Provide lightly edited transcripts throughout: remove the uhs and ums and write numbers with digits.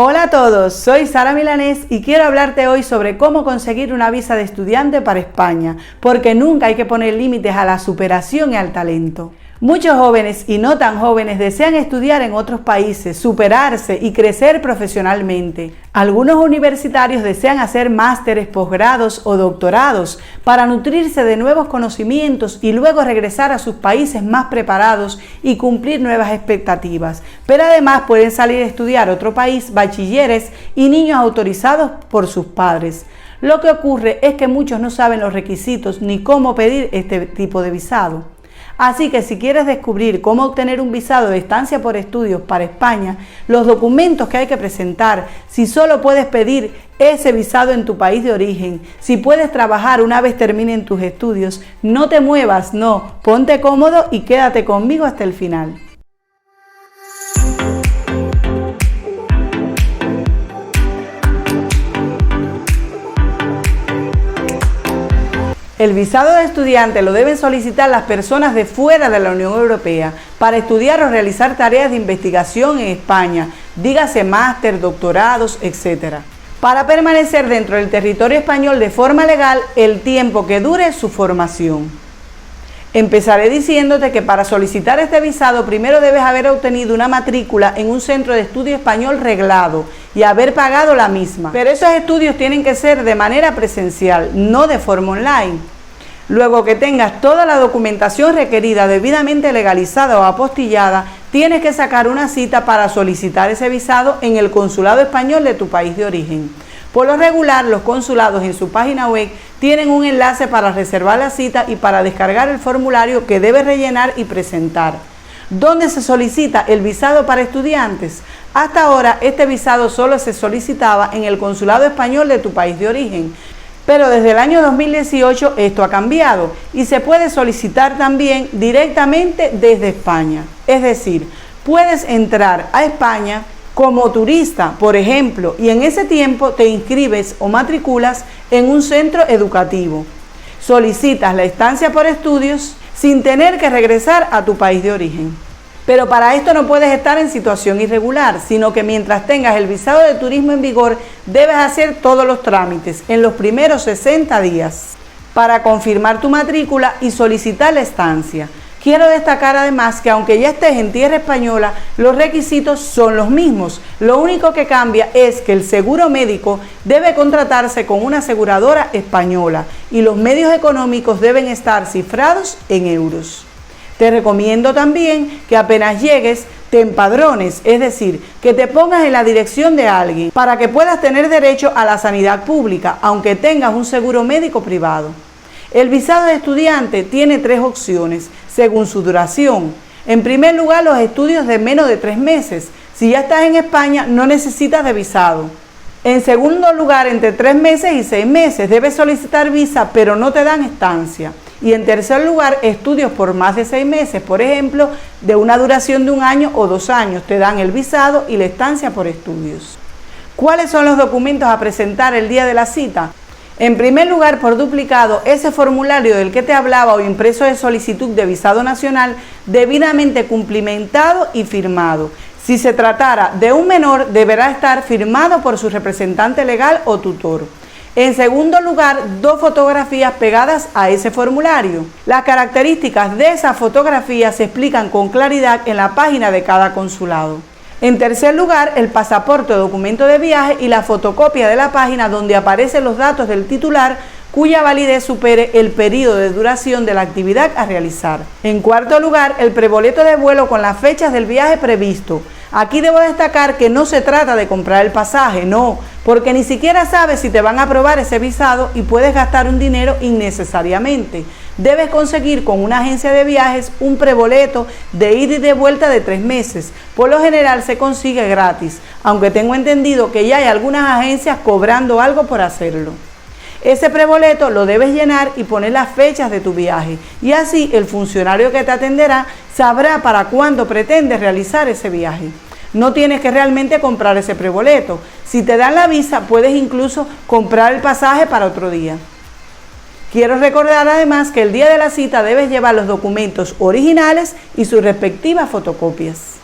Hola a todos, soy Sara Milanés y quiero hablarte hoy sobre cómo conseguir una visa de estudiante para España, porque nunca hay que poner límites a la superación y al talento. Muchos jóvenes y no tan jóvenes desean estudiar en otros países, superarse y crecer profesionalmente. Algunos universitarios desean hacer másteres, posgrados o doctorados para nutrirse de nuevos conocimientos y luego regresar a sus países más preparados y cumplir nuevas expectativas. Pero además pueden salir a estudiar a otro país bachilleres y niños autorizados por sus padres. Lo que ocurre es que muchos no saben los requisitos ni cómo pedir este tipo de visado. Así que si quieres descubrir cómo obtener un visado de estancia por estudios para España, los documentos que hay que presentar, si solo puedes pedir ese visado en tu país de origen, si puedes trabajar una vez terminen tus estudios, no te muevas, no, ponte cómodo y quédate conmigo hasta el final. El visado de estudiante lo deben solicitar las personas de fuera de la Unión Europea para estudiar o realizar tareas de investigación en España, dígase máster, doctorados, etc. Para permanecer dentro del territorio español de forma legal el tiempo que dure su formación. Empezaré diciéndote que para solicitar este visado primero debes haber obtenido una matrícula en un centro de estudio español reglado y haber pagado la misma. Pero esos estudios tienen que ser de manera presencial, no de forma online. Luego que tengas toda la documentación requerida debidamente legalizada o apostillada, tienes que sacar una cita para solicitar ese visado en el consulado español de tu país de origen. Por lo regular, los consulados en su página web tienen un enlace para reservar la cita y para descargar el formulario que debes rellenar y presentar. ¿Dónde se solicita el visado para estudiantes? Hasta ahora, este visado solo se solicitaba en el consulado español de tu país de origen, pero desde el año 2018 esto ha cambiado y se puede solicitar también directamente desde España. Es decir, puedes entrar a España como turista, por ejemplo, y en ese tiempo te inscribes o matriculas en un centro educativo. Solicitas la estancia por estudios sin tener que regresar a tu país de origen. Pero para esto no puedes estar en situación irregular, sino que mientras tengas el visado de turismo en vigor, debes hacer todos los trámites en los primeros 60 días para confirmar tu matrícula y solicitar la estancia. Quiero destacar además que aunque ya estés en tierra española, los requisitos son los mismos. Lo único que cambia es que el seguro médico debe contratarse con una aseguradora española y los medios económicos deben estar cifrados en euros. Te recomiendo también que apenas llegues te empadrones, es decir, que te pongas en la dirección de alguien para que puedas tener derecho a la sanidad pública, aunque tengas un seguro médico privado. El visado de estudiante tiene 3 opciones, según su duración. En primer lugar, los estudios de menos de 3 meses. Si ya estás en España, no necesitas de visado. En segundo lugar, entre 3 meses y 6 meses. Debes solicitar visa, pero no te dan estancia. Y en tercer lugar, estudios por más de 6 meses, por ejemplo, de una duración de 1 año o 2 años. Te dan el visado y la estancia por estudios. ¿Cuáles son los documentos a presentar el día de la cita? En primer lugar, por duplicado, ese formulario del que te hablaba o impreso de solicitud de visado nacional debidamente cumplimentado y firmado. Si se tratara de un menor, deberá estar firmado por su representante legal o tutor. En segundo lugar, 2 fotografías pegadas a ese formulario. Las características de esas fotografías se explican con claridad en la página de cada consulado. En tercer lugar, el pasaporte o documento de viaje y la fotocopia de la página donde aparecen los datos del titular cuya validez supere el periodo de duración de la actividad a realizar. En cuarto lugar, el preboleto de vuelo con las fechas del viaje previsto. Aquí debo destacar que no se trata de comprar el pasaje, no, porque ni siquiera sabes si te van a aprobar ese visado y puedes gastar un dinero innecesariamente. Debes conseguir con una agencia de viajes un preboleto de ida y de vuelta de 3 meses. Por lo general se consigue gratis, aunque tengo entendido que ya hay algunas agencias cobrando algo por hacerlo. Ese preboleto lo debes llenar y poner las fechas de tu viaje y así el funcionario que te atenderá sabrá para cuándo pretendes realizar ese viaje. No tienes que realmente comprar ese preboleto. Si te dan la visa, puedes incluso comprar el pasaje para otro día. Quiero recordar además que el día de la cita debes llevar los documentos originales y sus respectivas fotocopias.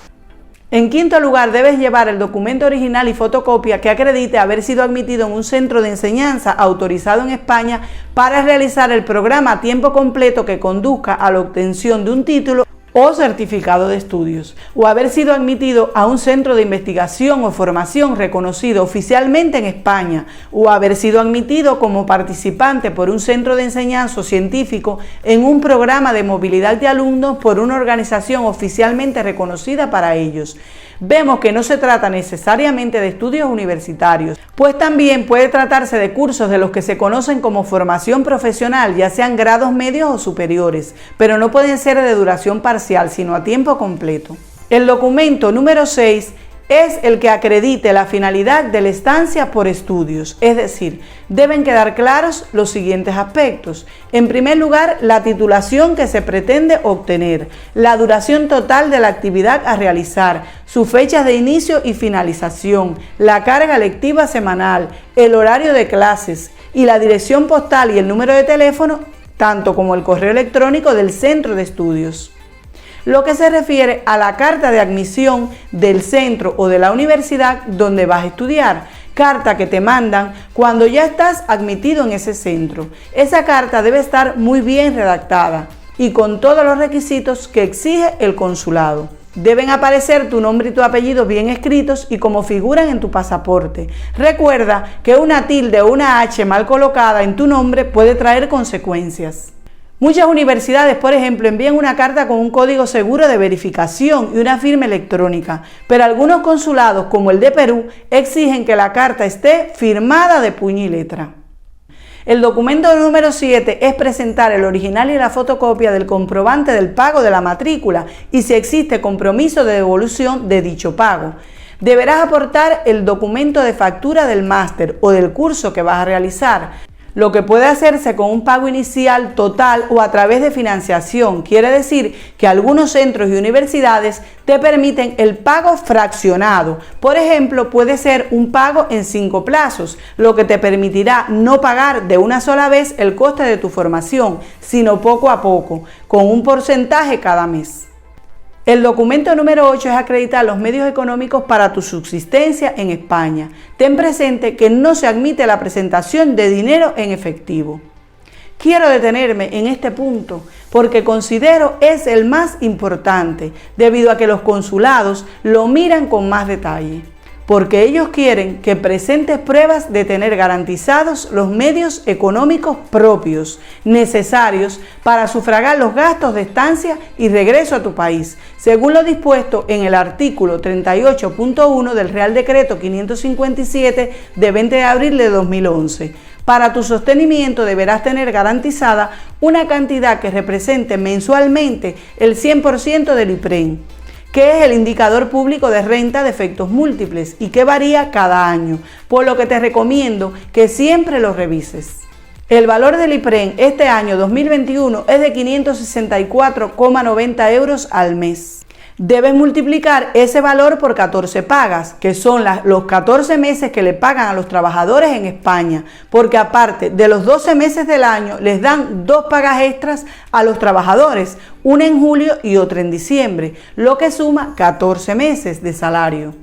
En quinto lugar, debes llevar el documento original y fotocopia que acredite haber sido admitido en un centro de enseñanza autorizado en España para realizar el programa a tiempo completo que conduzca a la obtención de un título o certificado de estudios, o haber sido admitido a un centro de investigación o formación reconocido oficialmente en España, o haber sido admitido como participante por un centro de enseñanza científico en un programa de movilidad de alumnos por una organización oficialmente reconocida para ellos. Vemos que no se trata necesariamente de estudios universitarios, pues también puede tratarse de cursos de los que se conocen como formación profesional, ya sean grados medios o superiores, pero no pueden ser de duración parcial, sino a tiempo completo. El documento número 6 es el que acredite la finalidad de la estancia por estudios, es decir, deben quedar claros los siguientes aspectos. En primer lugar, la titulación que se pretende obtener, la duración total de la actividad a realizar, sus fechas de inicio y finalización, la carga lectiva semanal, el horario de clases y la dirección postal y el número de teléfono, tanto como el correo electrónico del centro de estudios. Lo que se refiere a la carta de admisión del centro o de la universidad donde vas a estudiar, carta que te mandan cuando ya estás admitido en ese centro. Esa carta debe estar muy bien redactada y con todos los requisitos que exige el consulado. Deben aparecer tu nombre y tu apellido bien escritos y como figuran en tu pasaporte. Recuerda que una tilde o una H mal colocada en tu nombre puede traer consecuencias. Muchas universidades, por ejemplo, envían una carta con un código seguro de verificación y una firma electrónica, pero algunos consulados, como el de Perú, exigen que la carta esté firmada de puño y letra. El documento número 7 es presentar el original y la fotocopia del comprobante del pago de la matrícula y si existe compromiso de devolución de dicho pago. Deberás aportar el documento de factura del máster o del curso que vas a realizar, lo que puede hacerse con un pago inicial total o a través de financiación. Quiere decir que algunos centros y universidades te permiten el pago fraccionado. Por ejemplo, puede ser un pago en 5 plazos, lo que te permitirá no pagar de una sola vez el coste de tu formación, sino poco a poco, con un porcentaje cada mes. El documento número 8 es acreditar los medios económicos para tu subsistencia en España. Ten presente que no se admite la presentación de dinero en efectivo. Quiero detenerme en este punto porque considero es el más importante, debido a que los consulados lo miran con más detalle, porque ellos quieren que presentes pruebas de tener garantizados los medios económicos propios necesarios para sufragar los gastos de estancia y regreso a tu país, según lo dispuesto en el artículo 38.1 del Real Decreto 557 de 20 de abril de 2011. Para tu sostenimiento deberás tener garantizada una cantidad que represente mensualmente el 100% del IPREN, que es el indicador público de renta de efectos múltiples y que varía cada año, por lo que te recomiendo que siempre lo revises. El valor del IPREN este año 2021 es de 564,90 euros al mes. Debes multiplicar ese valor por 14 pagas, que son los 14 meses que le pagan a los trabajadores en España, porque aparte de los 12 meses del año les dan 2 pagas extras a los trabajadores, una en julio y otra en diciembre, lo que suma 14 meses de salario.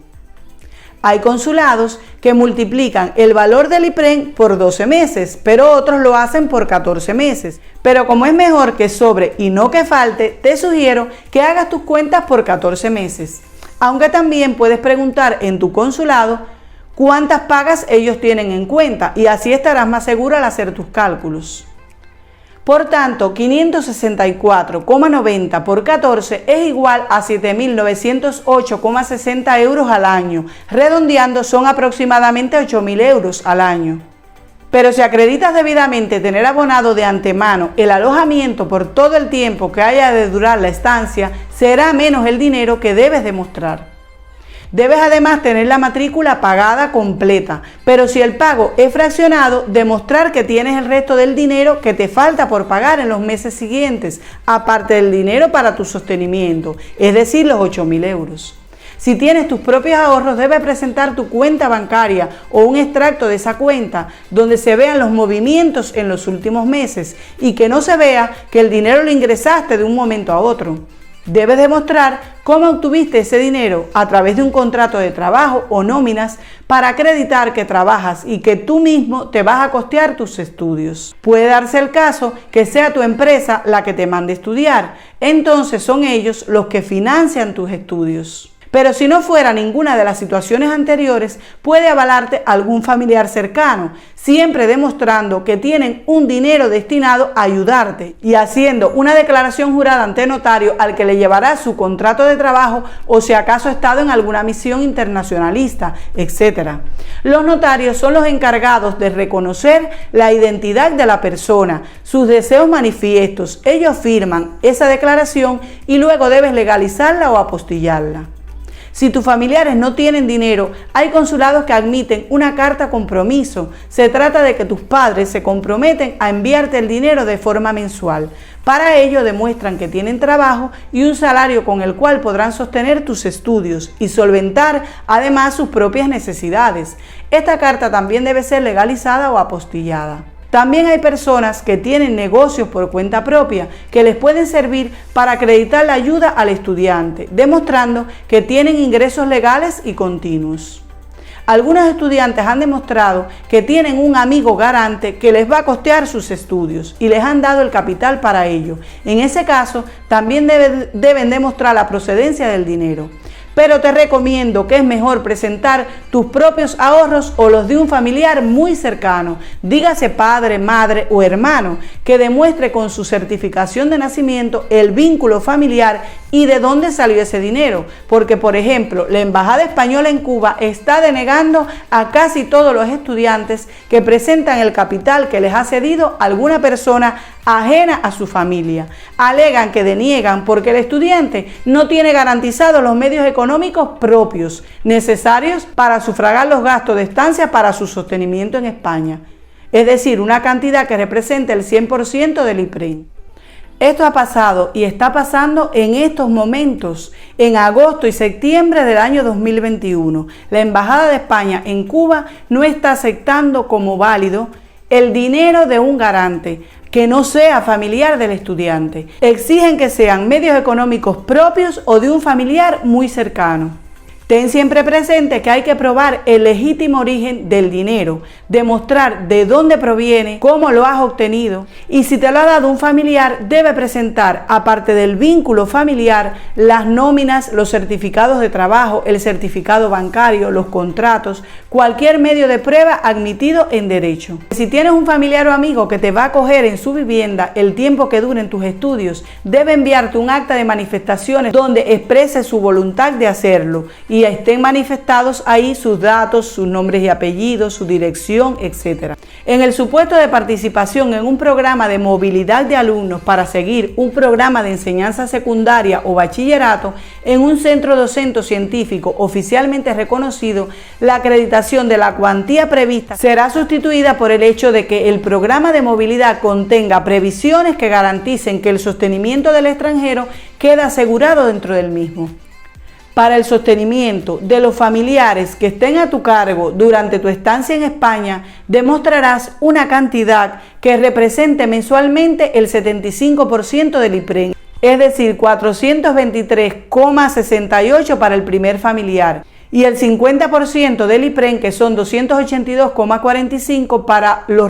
Hay consulados que multiplican el valor del IPREN por 12 meses, pero otros lo hacen por 14 meses. Pero como es mejor que sobre y no que falte, te sugiero que hagas tus cuentas por 14 meses. Aunque también puedes preguntar en tu consulado cuántas pagas ellos tienen en cuenta y así estarás más seguro al hacer tus cálculos. Por tanto, 564,90 por 14 es igual a 7.908,60 euros al año. Redondeando son aproximadamente 8.000 euros al año. Pero si acreditas debidamente tener abonado de antemano el alojamiento por todo el tiempo que haya de durar la estancia, será menos el dinero que debes demostrar. Debes además tener la matrícula pagada completa, pero si el pago es fraccionado, demostrar que tienes el resto del dinero que te falta por pagar en los meses siguientes, aparte del dinero para tu sostenimiento, es decir, los 8.000 euros. Si tienes tus propios ahorros, debes presentar tu cuenta bancaria o un extracto de esa cuenta donde se vean los movimientos en los últimos meses y que no se vea que el dinero lo ingresaste de un momento a otro. Debes demostrar cómo obtuviste ese dinero a través de un contrato de trabajo o nóminas para acreditar que trabajas y que tú mismo te vas a costear tus estudios. Puede darse el caso que sea tu empresa la que te mande estudiar, entonces son ellos los que financian tus estudios. Pero si no fuera ninguna de las situaciones anteriores, puede avalarte algún familiar cercano, siempre demostrando que tienen un dinero destinado a ayudarte y haciendo una declaración jurada ante notario al que le llevará su contrato de trabajo o si acaso ha estado en alguna misión internacionalista, etc. Los notarios son los encargados de reconocer la identidad de la persona, sus deseos manifiestos. Ellos firman esa declaración y luego debes legalizarla o apostillarla. Si tus familiares no tienen dinero, hay consulados que admiten una carta compromiso. Se trata de que tus padres se comprometen a enviarte el dinero de forma mensual. Para ello demuestran que tienen trabajo y un salario con el cual podrán sostener tus estudios y solventar además sus propias necesidades. Esta carta también debe ser legalizada o apostillada. También hay personas que tienen negocios por cuenta propia que les pueden servir para acreditar la ayuda al estudiante, demostrando que tienen ingresos legales y continuos. Algunos estudiantes han demostrado que tienen un amigo garante que les va a costear sus estudios y les han dado el capital para ello. En ese caso, también deben demostrar la procedencia del dinero. Pero te recomiendo que es mejor presentar tus propios ahorros o los de un familiar muy cercano, dígase padre, madre o hermano, que demuestre con su certificación de nacimiento el vínculo familiar y de dónde salió ese dinero. Porque, por ejemplo, la Embajada Española en Cuba está denegando a casi todos los estudiantes que presentan el capital que les ha cedido alguna persona ajena a su familia. Alegan que deniegan porque el estudiante no tiene garantizados los medios económicos propios necesarios para sufragar los gastos de estancia para su sostenimiento en España, es decir, una cantidad que representa el 100% del IPREN. Esto ha pasado y está pasando en estos momentos, en agosto y septiembre del año 2021. La Embajada de España en Cuba no está aceptando como válido el dinero de un garante que no sea familiar del estudiante. Exigen que sean medios económicos propios o de un familiar muy cercano. Ten siempre presente que hay que probar el legítimo origen del dinero, demostrar de dónde proviene, cómo lo has obtenido y si te lo ha dado un familiar, debe presentar, aparte del vínculo familiar, las nóminas, los certificados de trabajo, el certificado bancario, los contratos, cualquier medio de prueba admitido en derecho. Si tienes un familiar o amigo que te va a acoger en su vivienda el tiempo que duren tus estudios, debe enviarte un acta de manifestaciones donde exprese su voluntad de hacerlo y estén manifestados ahí sus datos, sus nombres y apellidos, su dirección, etc. En el supuesto de participación en un programa de movilidad de alumnos para seguir un programa de enseñanza secundaria o bachillerato en un centro docente científico oficialmente reconocido, la acreditación de la cuantía prevista será sustituida por el hecho de que el programa de movilidad contenga previsiones que garanticen que el sostenimiento del extranjero queda asegurado dentro del mismo. Para el sostenimiento de los familiares que estén a tu cargo durante tu estancia en España, demostrarás una cantidad que represente mensualmente el 75% del IPREN, es decir, 423,68 para el primer familiar y el 50% del IPREN, que son 282,45 para las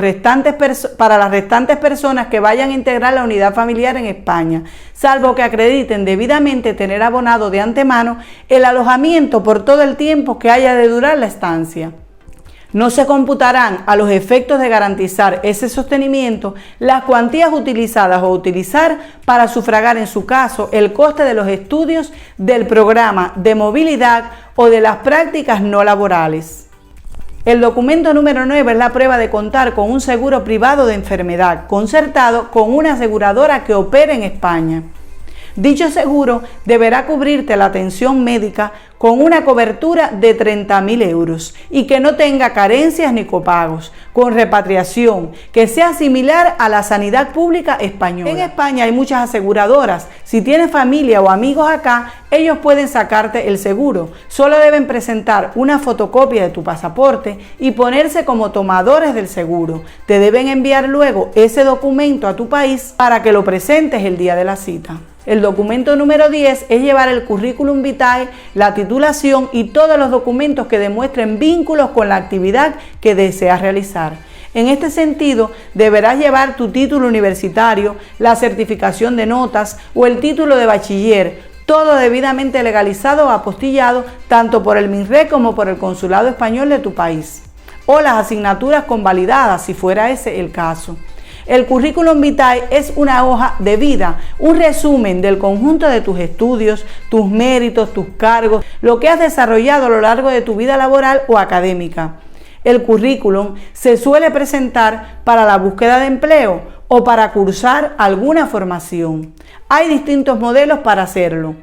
restantes personas que vayan a integrar la unidad familiar en España, salvo que acrediten debidamente tener abonado de antemano el alojamiento por todo el tiempo que haya de durar la estancia. No se computarán a los efectos de garantizar ese sostenimiento las cuantías utilizadas o utilizar para sufragar en su caso el coste de los estudios del programa de movilidad o de las prácticas no laborales. El documento número 9 es la prueba de contar con un seguro privado de enfermedad concertado con una aseguradora que opere en España. Dicho seguro deberá cubrirte la atención médica con una cobertura de 30.000 euros y que no tenga carencias ni copagos, con repatriación, que sea similar a la sanidad pública española. En España hay muchas aseguradoras. Si tienes familia o amigos acá, ellos pueden sacarte el seguro. Solo deben presentar una fotocopia de tu pasaporte y ponerse como tomadores del seguro. Te deben enviar luego ese documento a tu país para que lo presentes el día de la cita. El documento número 10 es llevar el currículum vitae, la titulación y todos los documentos que demuestren vínculos con la actividad que deseas realizar. En este sentido, deberás llevar tu título universitario, la certificación de notas o el título de bachiller, todo debidamente legalizado o apostillado tanto por el MINREC como por el Consulado Español de tu país, o las asignaturas convalidadas si fuera ese el caso. El currículum vitae es una hoja de vida, un resumen del conjunto de tus estudios, tus méritos, tus cargos, lo que has desarrollado a lo largo de tu vida laboral o académica. El currículum se suele presentar para la búsqueda de empleo o para cursar alguna formación. Hay distintos modelos para hacerlo.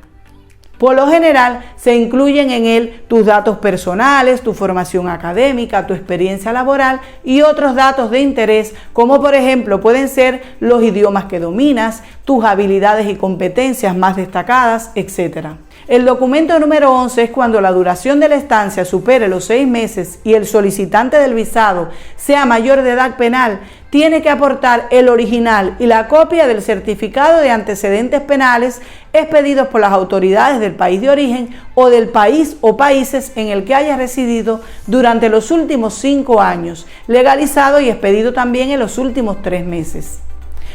Por lo general, se incluyen en él tus datos personales, tu formación académica, tu experiencia laboral y otros datos de interés, como por ejemplo pueden ser los idiomas que dominas, tus habilidades y competencias más destacadas, etc. El documento número 11 es cuando la duración de la estancia supere los 6 meses y el solicitante del visado sea mayor de edad penal, tiene que aportar el original y la copia del certificado de antecedentes penales expedidos por las autoridades del país de origen o del país o países en el que haya residido durante los últimos 5 años, legalizado y expedido también en los últimos 3 meses.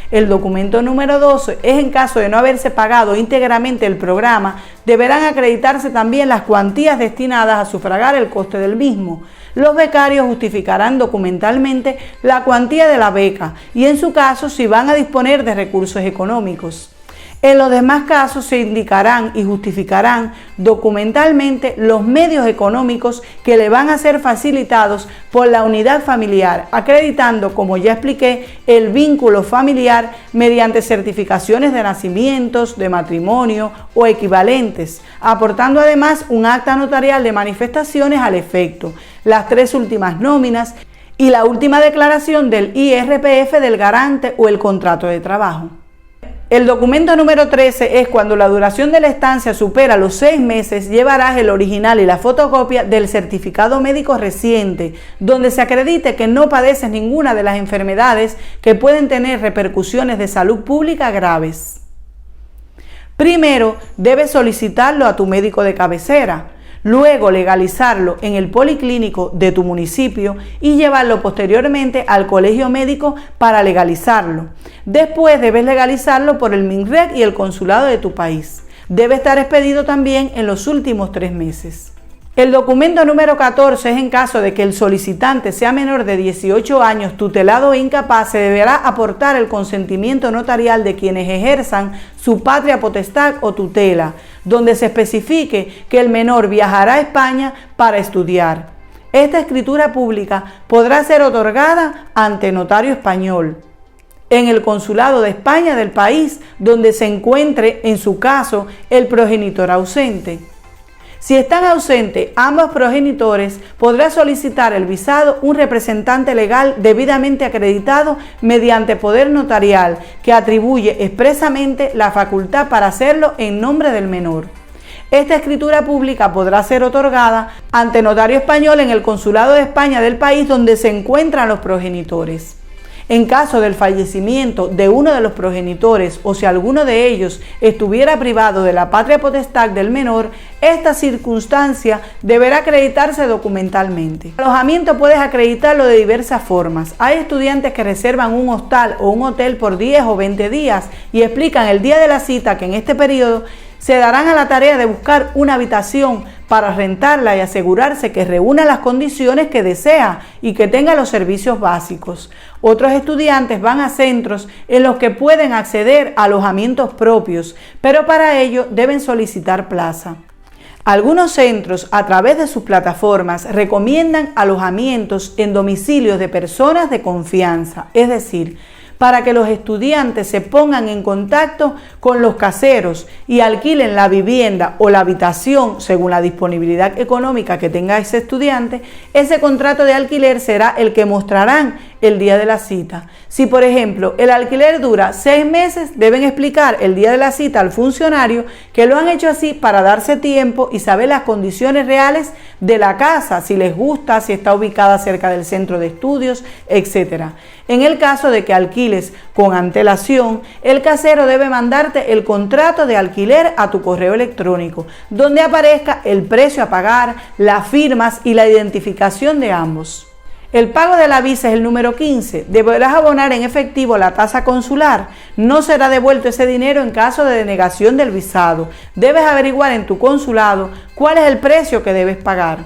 El documento número 12 es en caso de no haberse pagado íntegramente el programa, deberán acreditarse también las cuantías destinadas a sufragar el coste del mismo. Los becarios justificarán documentalmente la cuantía de la beca y en su caso si van a disponer de recursos económicos. En los demás casos se indicarán y justificarán documentalmente los medios económicos que le van a ser facilitados por la unidad familiar, acreditando, como ya expliqué, el vínculo familiar mediante certificaciones de nacimientos, de matrimonio o equivalentes, aportando además un acta notarial de manifestaciones al efecto, las 3 últimas nóminas y la última declaración del IRPF del garante o el contrato de trabajo. El documento número 13 es cuando la duración de la estancia supera los 6 meses, llevarás el original y la fotocopia del certificado médico reciente, donde se acredite que no padeces ninguna de las enfermedades que pueden tener repercusiones de salud pública graves. Primero, debes solicitarlo a tu médico de cabecera. Luego legalizarlo en el policlínico de tu municipio y llevarlo posteriormente al colegio médico para legalizarlo. Después debes legalizarlo por el MINREC y el consulado de tu país. Debe estar expedido también en los últimos 3 meses. El documento número 14 es en caso de que el solicitante sea menor de 18 años, tutelado o incapaz, se deberá aportar el consentimiento notarial de quienes ejerzan su patria potestad o tutela, donde se especifique que el menor viajará a España para estudiar. Esta escritura pública podrá ser otorgada ante notario español, en el consulado de España del país donde se encuentre, en su caso, el progenitor ausente. Si están ausentes ambos progenitores, podrá solicitar el visado un representante legal debidamente acreditado mediante poder notarial que atribuye expresamente la facultad para hacerlo en nombre del menor. Esta escritura pública podrá ser otorgada ante notario español en el consulado de España del país donde se encuentran los progenitores. En caso del fallecimiento de uno de los progenitores o si alguno de ellos estuviera privado de la patria potestad del menor, esta circunstancia deberá acreditarse documentalmente. El alojamiento puedes acreditarlo de diversas formas. Hay estudiantes que reservan un hostal o un hotel por 10 o 20 días y explican el día de la cita que en este periodo se darán a la tarea de buscar una habitación para rentarla y asegurarse que reúna las condiciones que desea y que tenga los servicios básicos. Otros estudiantes van a centros en los que pueden acceder a alojamientos propios, pero para ello deben solicitar plaza. Algunos centros, a través de sus plataformas, recomiendan alojamientos en domicilios de personas de confianza, es decir, para que los estudiantes se pongan en contacto con los caseros y alquilen la vivienda o la habitación según la disponibilidad económica que tenga ese estudiante. Ese contrato de alquiler será el que mostrarán el día de la cita. Si, por ejemplo, el alquiler dura 6 meses, deben explicar el día de la cita al funcionario que lo han hecho así para darse tiempo y saber las condiciones reales de la casa, si les gusta, si está ubicada cerca del centro de estudios, etc. En el caso de que alquiles con antelación, el casero debe mandarte el contrato de alquiler a tu correo electrónico, donde aparezca el precio a pagar, las firmas y la identificación de ambos. El pago de la visa es el número 15. Deberás abonar en efectivo la tasa consular. No será devuelto ese dinero en caso de denegación del visado. Debes averiguar en tu consulado cuál es el precio que debes pagar.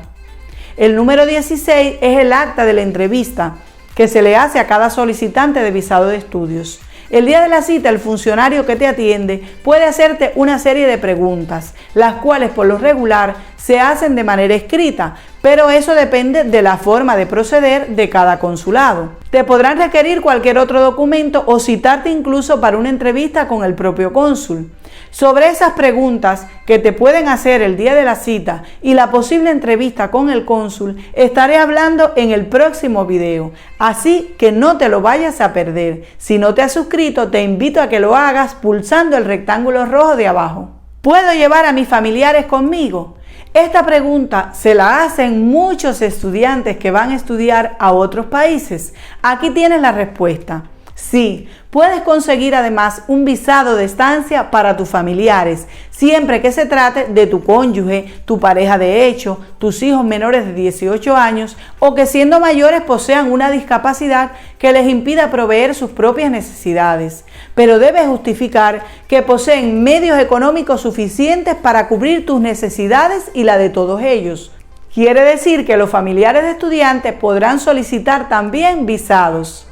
El número 16 es el acta de la entrevista que se le hace a cada solicitante de visado de estudios. El día de la cita, el funcionario que te atiende puede hacerte una serie de preguntas, las cuales por lo regular se hacen de manera escrita, pero eso depende de la forma de proceder de cada consulado. Te podrán requerir cualquier otro documento o citarte incluso para una entrevista con el propio cónsul. Sobre esas preguntas que te pueden hacer el día de la cita y la posible entrevista con el cónsul, estaré hablando en el próximo video, así que no te lo vayas a perder. Si no te has suscrito, te invito a que lo hagas pulsando el rectángulo rojo de abajo. ¿Puedo llevar a mis familiares conmigo? Esta pregunta se la hacen muchos estudiantes que van a estudiar a otros países. Aquí tienes la respuesta. Sí, puedes conseguir además un visado de estancia para tus familiares, siempre que se trate de tu cónyuge, tu pareja de hecho, tus hijos menores de 18 años o que siendo mayores posean una discapacidad que les impida proveer sus propias necesidades. Pero debes justificar que poseen medios económicos suficientes para cubrir tus necesidades y la de todos ellos. Quiere decir que los familiares de estudiantes podrán solicitar también visados.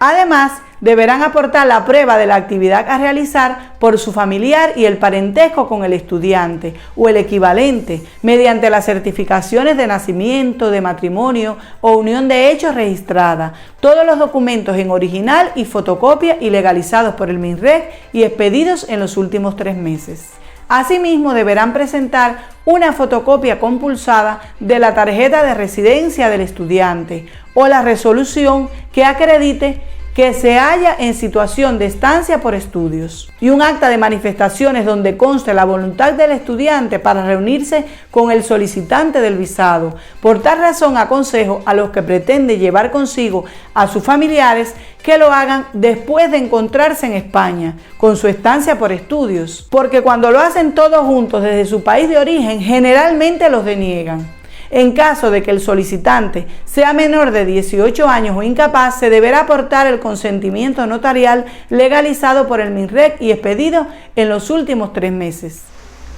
Además, deberán aportar la prueba de la actividad a realizar por su familiar y el parentesco con el estudiante o el equivalente mediante las certificaciones de nacimiento, de matrimonio o unión de hechos registrada, todos los documentos en original y fotocopia y legalizados por el MINREC y expedidos en los últimos 3 meses. Asimismo, deberán presentar una fotocopia compulsada de la tarjeta de residencia del estudiante o la resolución que acredite que se halla en situación de estancia por estudios y un acta de manifestaciones donde conste la voluntad del estudiante para reunirse con el solicitante del visado. Por tal razón aconsejo a los que pretenden llevar consigo a sus familiares que lo hagan después de encontrarse en España con su estancia por estudios, porque cuando lo hacen todos juntos desde su país de origen generalmente los deniegan. En caso de que el solicitante sea menor de 18 años o incapaz, se deberá aportar el consentimiento notarial legalizado por el MINREC y expedido en los últimos 3 meses.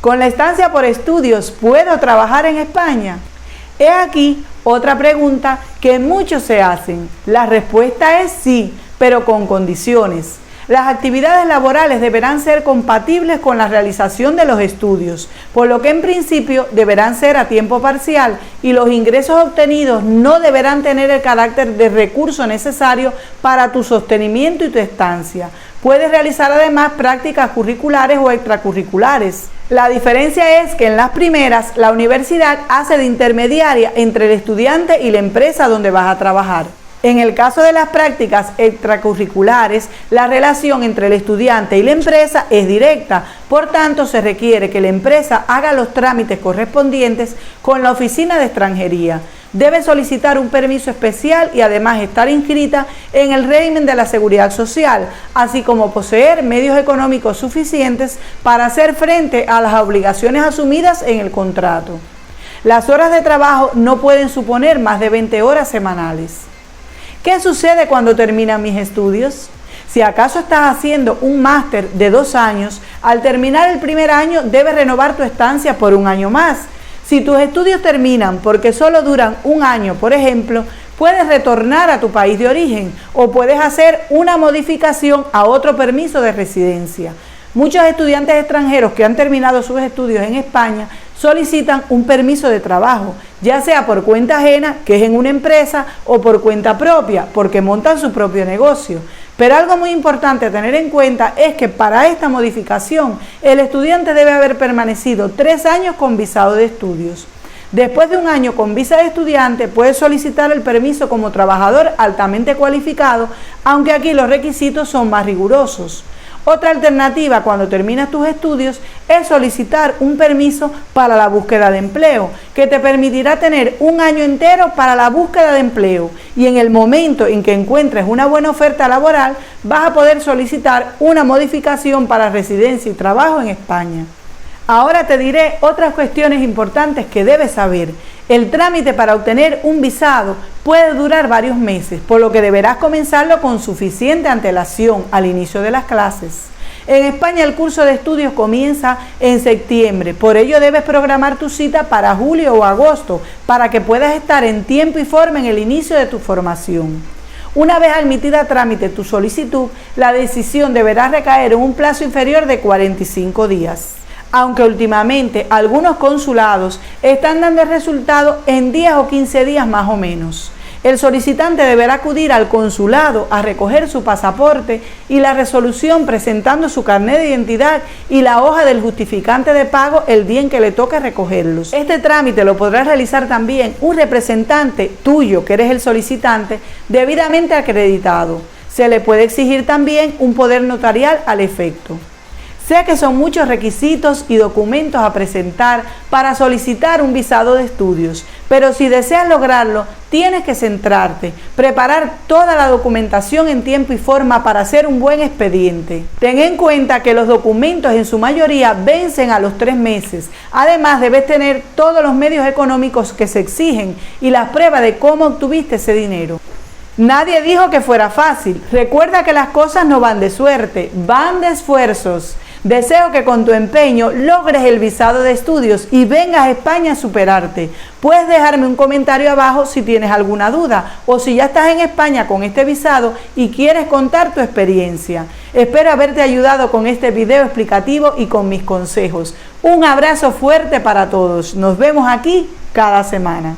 ¿Con la estancia por estudios puedo trabajar en España? He aquí otra pregunta que muchos se hacen. La respuesta es sí, pero con condiciones. Las actividades laborales deberán ser compatibles con la realización de los estudios, por lo que en principio deberán ser a tiempo parcial y los ingresos obtenidos no deberán tener el carácter de recurso necesario para tu sostenimiento y tu estancia. Puedes realizar además prácticas curriculares o extracurriculares. La diferencia es que en las primeras la universidad hace de intermediaria entre el estudiante y la empresa donde vas a trabajar. En el caso de las prácticas extracurriculares, la relación entre el estudiante y la empresa es directa, por tanto se requiere que la empresa haga los trámites correspondientes con la oficina de extranjería. Debe solicitar un permiso especial y además estar inscrita en el régimen de la seguridad social, así como poseer medios económicos suficientes para hacer frente a las obligaciones asumidas en el contrato. Las horas de trabajo no pueden suponer más de 20 horas semanales. ¿Qué sucede cuando terminan mis estudios? Si acaso estás haciendo un máster de 2 años, al terminar el primer año debes renovar tu estancia por 1 año más. Si tus estudios terminan porque solo duran 1 año, por ejemplo, puedes retornar a tu país de origen o puedes hacer una modificación a otro permiso de residencia. Muchos estudiantes extranjeros que han terminado sus estudios en España solicitan un permiso de trabajo, ya sea por cuenta ajena, que es en una empresa, o por cuenta propia, porque montan su propio negocio. Pero algo muy importante a tener en cuenta es que para esta modificación el estudiante debe haber permanecido 3 años con visado de estudios. Después de un año con visa de estudiante, puedes solicitar el permiso como trabajador altamente cualificado, aunque aquí los requisitos son más rigurosos. Otra alternativa cuando terminas tus estudios es solicitar un permiso para la búsqueda de empleo, que te permitirá tener un año entero para la búsqueda de empleo, y en el momento en que encuentres una buena oferta laboral vas a poder solicitar una modificación para residencia y trabajo en España. Ahora te diré otras cuestiones importantes que debes saber. El trámite para obtener un visado puede durar varios meses, por lo que deberás comenzarlo con suficiente antelación al inicio de las clases. En España el curso de estudios comienza en septiembre, por ello debes programar tu cita para julio o agosto para que puedas estar en tiempo y forma en el inicio de tu formación. Una vez admitida a trámite tu solicitud, la decisión deberá recaer en un plazo inferior de 45 días. Aunque últimamente algunos consulados están dando el resultado en 10 o 15 días más o menos. El solicitante deberá acudir al consulado a recoger su pasaporte y la resolución presentando su carnet de identidad y la hoja del justificante de pago el día en que le toque recogerlos. Este trámite lo podrá realizar también un representante tuyo, que eres el solicitante, debidamente acreditado. Se le puede exigir también un poder notarial al efecto. Sé que son muchos requisitos y documentos a presentar para solicitar un visado de estudios, pero si deseas lograrlo, tienes que centrarte, preparar toda la documentación en tiempo y forma para hacer un buen expediente. Ten en cuenta que los documentos en su mayoría vencen a los 3 meses. Además, debes tener todos los medios económicos que se exigen y las pruebas de cómo obtuviste ese dinero. Nadie dijo que fuera fácil. Recuerda que las cosas no van de suerte, van de esfuerzos. Deseo que con tu empeño logres el visado de estudios y vengas a España a superarte. Puedes dejarme un comentario abajo si tienes alguna duda o si ya estás en España con este visado y quieres contar tu experiencia. Espero haberte ayudado con este video explicativo y con mis consejos. Un abrazo fuerte para todos. Nos vemos aquí cada semana.